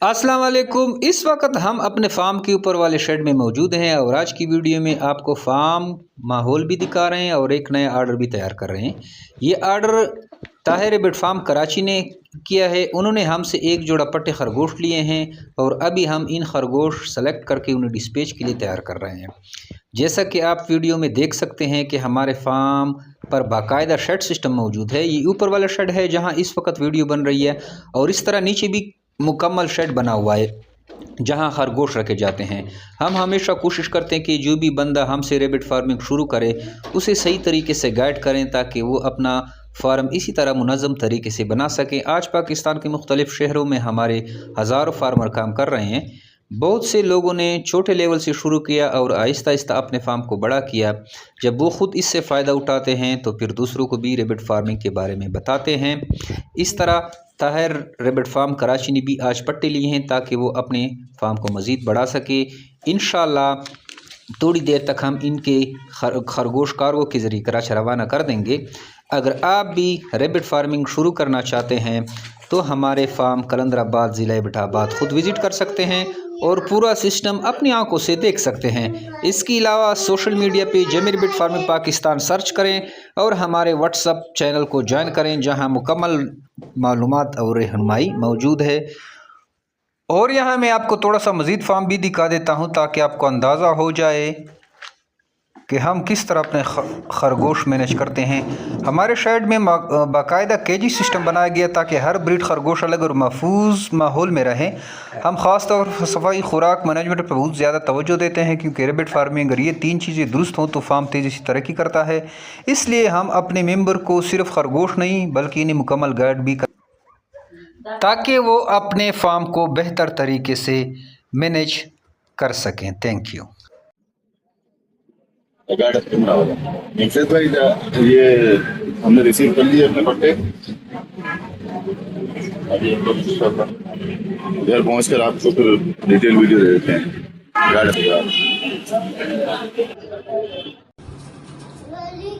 अस्सलाम वालेकुम। इस वक्त हम अपने फार्म के ऊपर वाले शेड में मौजूद हैं और आज की वीडियो में आपको फार्म माहौल भी दिखा रहे हैं और एक नया आर्डर भी तैयार कर रहे हैं। ये order Tahir rabbit farm Karachi ने किया है। उन्होंने हमसे एक जोड़ा पट्टे खरगोश लिए हैं और अभी हम इन खरगोश सेलेक्ट करके उन्हें डिस्पैच के लिए तैयार कर रहे हैं। जैसा कि आप वीडियो में देख सकते हैं कि हमारे फार्म पर बाकायदा शेड सिस्टम मौजूद है। ये ऊपर वाला शेड है जहाँ इस वक्त वीडियो बन रही है और इस तरह नीचे भी मुकम्मल शेड बना हुआ है जहां खरगोश रखे जाते हैं। हम हमेशा कोशिश करते हैं कि जो भी बंदा हमसे रैबिट फार्मिंग शुरू करे उसे सही तरीके से गाइड करें ताकि वो अपना फार्म इसी तरह मुनज़्ज़म तरीके से बना सकें। आज पाकिस्तान के मुख्तलिफ़ शहरों में हमारे हज़ारों फार्मर काम कर रहे हैं। बहुत से लोगों ने छोटे लेवल से शुरू किया और आहिस्ता आहिस्ता अपने फार्म को बड़ा किया। जब वो ख़ुद इससे फ़ायदा उठाते हैं तो फिर दूसरों को भी रैबिट फार्मिंग के बारे में बताते हैं। इस तरह ताहिर रैबिट फार्म कराची ने भी आज पट्टे लिए हैं ताकि वो अपने फार्म को मज़ीद बढ़ा सके। इंशाल्लाह थोड़ी देर तक हम इनके खरगोश कार्गो के ज़रिए कराची रवाना कर देंगे। अगर आप भी रैबिट फार्मिंग शुरू करना चाहते हैं तो हमारे फार्म कलंदराबाद ज़िला एबटाबाद ख़ुद विज़िट कर सकते हैं और पूरा सिस्टम अपनी आंखों से देख सकते हैं। इसके अलावा सोशल मीडिया पे जमी रैबिट फार्मिंग पाकिस्तान सर्च करें और हमारे व्हाट्सअप चैनल को ज्वाइन करें जहां मुकम्मल मालूमात और रहनुमाई मौजूद है। और यहाँ मैं आपको थोड़ा सा मज़ीद फार्म भी दिखा देता हूँ ताकि आपको अंदाज़ा हो जाए कि हम किस तरह अपने खरगोश मैनेज करते हैं। हमारे शेड में बाकायदा केजी सिस्टम बनाया गया ताकि हर ब्रीड खरगोश अलग और महफूज माहौल में रहें। हम ख़ास तौर पर सफाई, खुराक, मैनेजमेंट पर बहुत ज़्यादा तवज्जो देते हैं क्योंकि रैबिट फार्मिंग अगर ये 3 चीज़ें दुरुस्त हों तो फार्म तेज़ी से तरक्की करता है। इसलिए हम अपने मेंबर को सिर्फ खरगोश नहीं बल्कि इन्हें मुकम्मल गाइड भी ताकि वो अपने फार्म को बेहतर तरीके से मैनेज कर सकें। Thank you. निखिल भाई, ये हमने रिसीव कर लिए अपने पट्टे। अभी हम लोग इधर पहुँच कर आपको फिर डिटेल वीडियो दे देते हैं।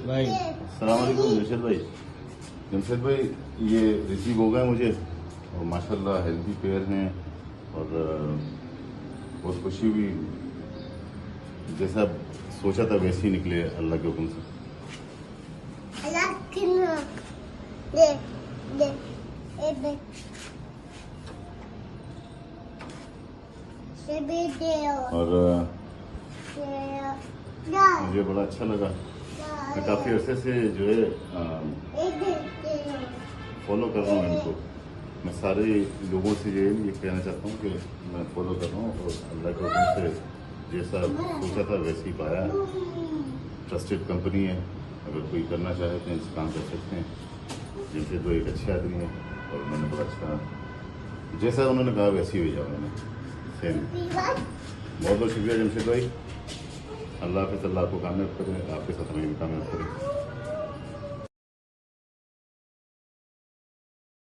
भाई अस्सलाम वालेकुम जमशेद भाई, ये रिसीव हो गया मुझे और माशाल्लाह हेल्दी पेयर हैं और बहुत खुशी हुई। जैसा सोचा था वैसे ही निकले अल्लाह के हुक्म से। और मुझे बड़ा अच्छा लगा। मैं काफ़ी अरसे से जो है फॉलो कर रहा हूँ इनको। मैं सारे लोगों से ये कहना चाहता हूँ कि मैं फॉलो कर रहा हूँ और अल्लाह के हुक्म से जैसा सोचा था वैसे ही पाया। ट्रस्टेड कंपनी है, अगर कोई करना चाहे तो इनसे काम कर सकते हैं। जिनसे तो एक अच्छे आदमी है और उन्होंने बड़ा अच्छा, जैसा उन्होंने कहा वैसे ही भेजा मैंने सेम। बहुत बहुत शुक्रिया जमशेद भाई। अल्लाह हाफ़िज़, अल्लाह आपको कामयाब करें, आपके साथ हमें भी कामयाब करें।